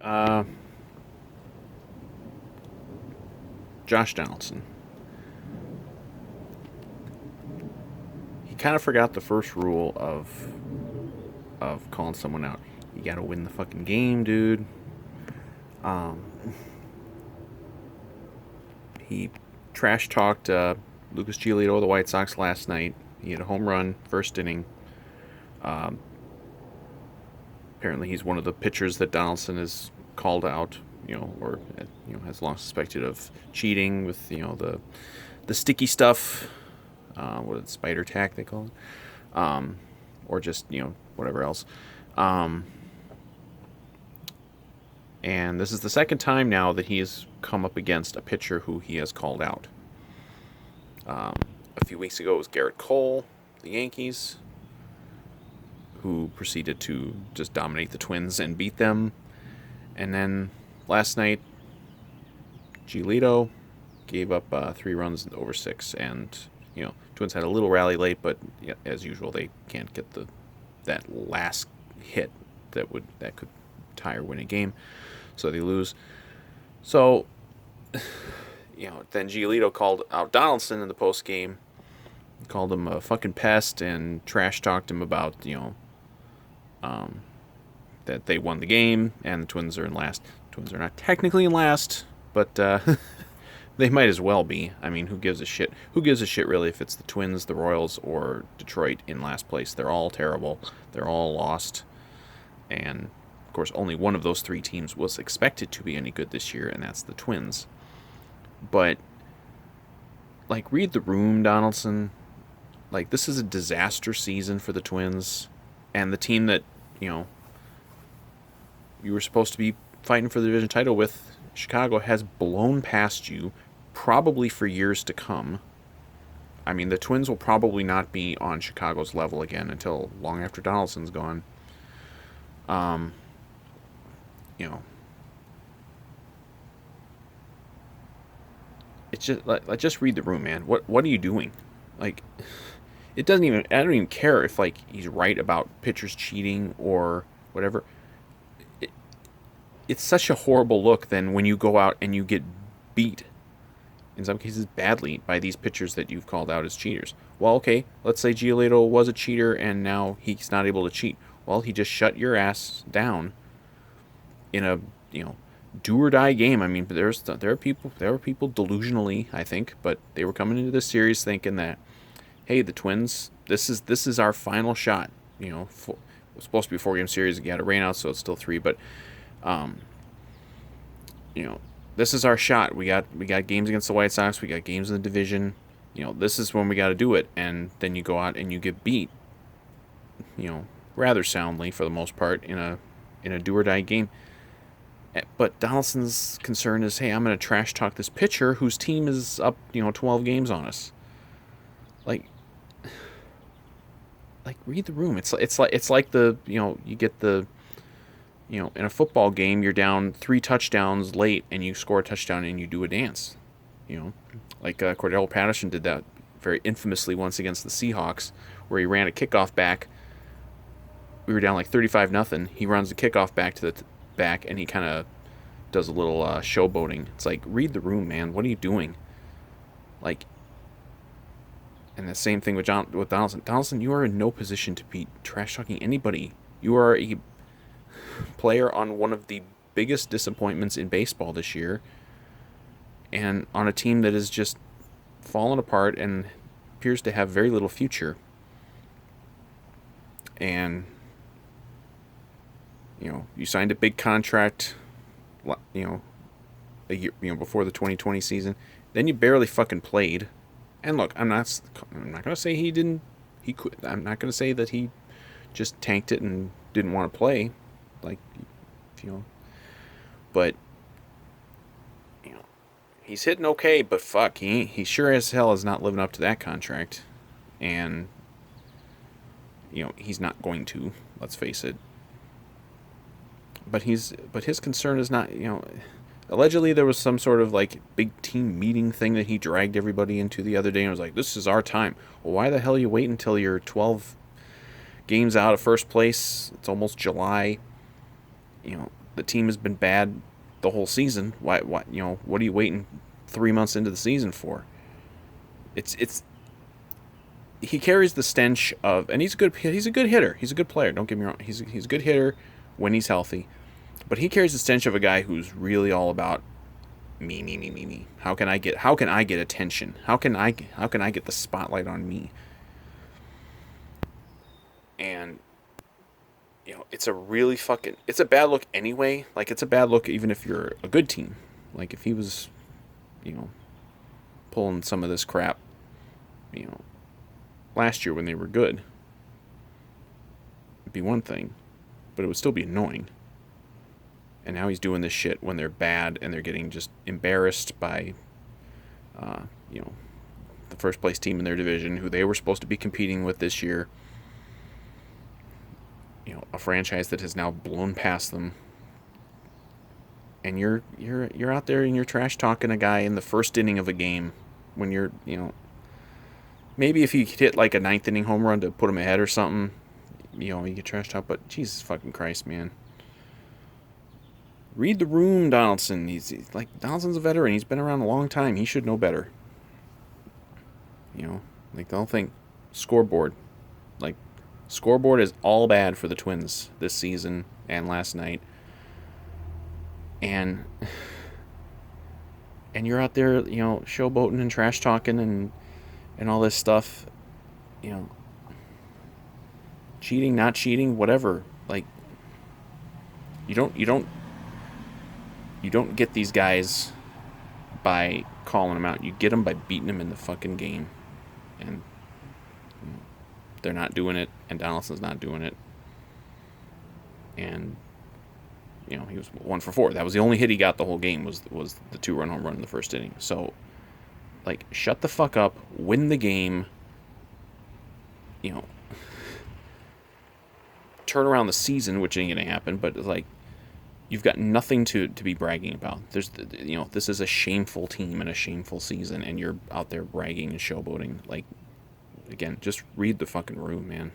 Uh, Josh Donaldson. He kind of forgot the first rule of calling someone out. You got to win the fucking game, dude. Um, he trash talked Lucas Giolito of the White Sox last night. He had a home run first inning. Um, Apparently, he's one of the pitchers that Donaldson has called out. Or has long suspected of cheating with the sticky stuff. What is it, spider tack they call it, or just whatever else. Um, and this is the second time now that he has come up against a pitcher who he has called out. Um, a few weeks ago it was Garrett Cole, the Yankees, who proceeded to just dominate the Twins and beat them. And then last night, Giolito gave up 3 runs over 6, and Twins had a little rally late, but as usual, they can't get that last hit that could tie or win a game, so they lose. So, then Giolito called out Donaldson in the post game, called him a fucking pest, and trash talked him about that they won the game and the Twins are in last. Twins are not technically in last, but they might as well be. I mean, who gives a shit? Who gives a shit really if it's the Twins, the Royals, or Detroit in last place? They're all terrible. They're all lost. And, of course, only one of those three teams was expected to be any good this year, and that's the Twins. But, read the room, Donaldson. This is a disaster season for the Twins. And the team that, you were supposed to be fighting for the division title with, Chicago, has blown past you, probably for years to come. I mean, the Twins will probably not be on Chicago's level again until long after Donaldson's gone. It's just read the room, man. What are you doing? It doesn't even. I don't even care if he's right about pitchers cheating or whatever. It's such a horrible look then when you go out and you get beat, in some cases badly, by these pitchers that you've called out as cheaters. Well, okay, let's say Giolito was a cheater and now he's not able to cheat. Well, he just shut your ass down in a do or die game. I mean, there were people delusionally, I think, but they were coming into this series thinking that, hey, the Twins, this is our final shot. It was supposed to be a 4-game series. You had a rain out, so it's still 3, but this is our shot. We got games against the White Sox. We got games in the division. This is when we got to do it. And then you go out and you get beat. Rather soundly for the most part in a do or die game. But Donaldson's concern is, hey, I'm going to trash talk this pitcher whose team is up 12 games on us. Read the room. It's like the you get the in a football game, you're down 3 touchdowns late and you score a touchdown and you do a dance. Cordell Patterson did that very infamously once against the Seahawks, where he ran a kickoff back. We were down 35-0. He runs the kickoff back to the back and he kind of does a little showboating. It's read the room, man. What are you doing? And the same thing with Donaldson. Donaldson, you are in no position to be trash talking anybody. You are a player on one of the biggest disappointments in baseball this year, and on a team that is just fallen apart and appears to have very little future. And you signed a big contract, a year, before the 2020 season. Then you barely fucking played. And look, I'm not gonna say he didn't. He could. I'm not gonna say that he just tanked it and didn't want to play. But he's hitting okay. But fuck, he sure as hell is not living up to that contract, and he's not going to. Let's face it. But his concern is not. Allegedly, there was some sort of big team meeting thing that he dragged everybody into the other day and was like, this is our time. Well, why the hell you wait until you're 12 games out of first place? It's almost July. the team has been bad the whole season. Why what are you waiting 3 months into the season for? It's he carries the stench of, and he's a good hitter. He's a good player. Don't get me wrong. He's a good hitter when he's healthy, but he carries the stench of a guy who's really all about me, me, me, me, me. How can I get attention? How can I get the spotlight on me? And it's a really it's a bad look anyway. Like, it's a bad look even if you're a good team. Like, if he was, pulling some of this crap, last year when they were good, it'd be one thing, but it would still be annoying. And now he's doing this shit when they're bad and they're getting just embarrassed by, the first place team in their division, who they were supposed to be competing with this year. A franchise that has now blown past them. And you're out there and you're trash talking a guy in the first inning of a game when you're, maybe if he hit like a ninth inning home run to put him ahead or something, you get trash talk. But Jesus fucking Christ, man. Read the room, Donaldson. He's like, Donaldson's a veteran. He's been around a long time. He should know better. Like, don't think scoreboard. Like, scoreboard is all bad for the Twins this season and last night. And you're out there, showboating and trash talking and all this stuff. Cheating, not cheating, whatever. Like, you don't get these guys by calling them out. You get them by beating them in the fucking game. And they're not doing it, and Donaldson's not doing it. And he was 1 for 4. That was the only hit he got the whole game, was the 2-run home run in the first inning. So, like, shut the fuck up, win the game. Turn around the season, which ain't gonna happen. But, like, you've got nothing to be bragging about. This is a shameful team and a shameful season, and you're out there bragging and showboating. Like, again, just read the fucking room, man.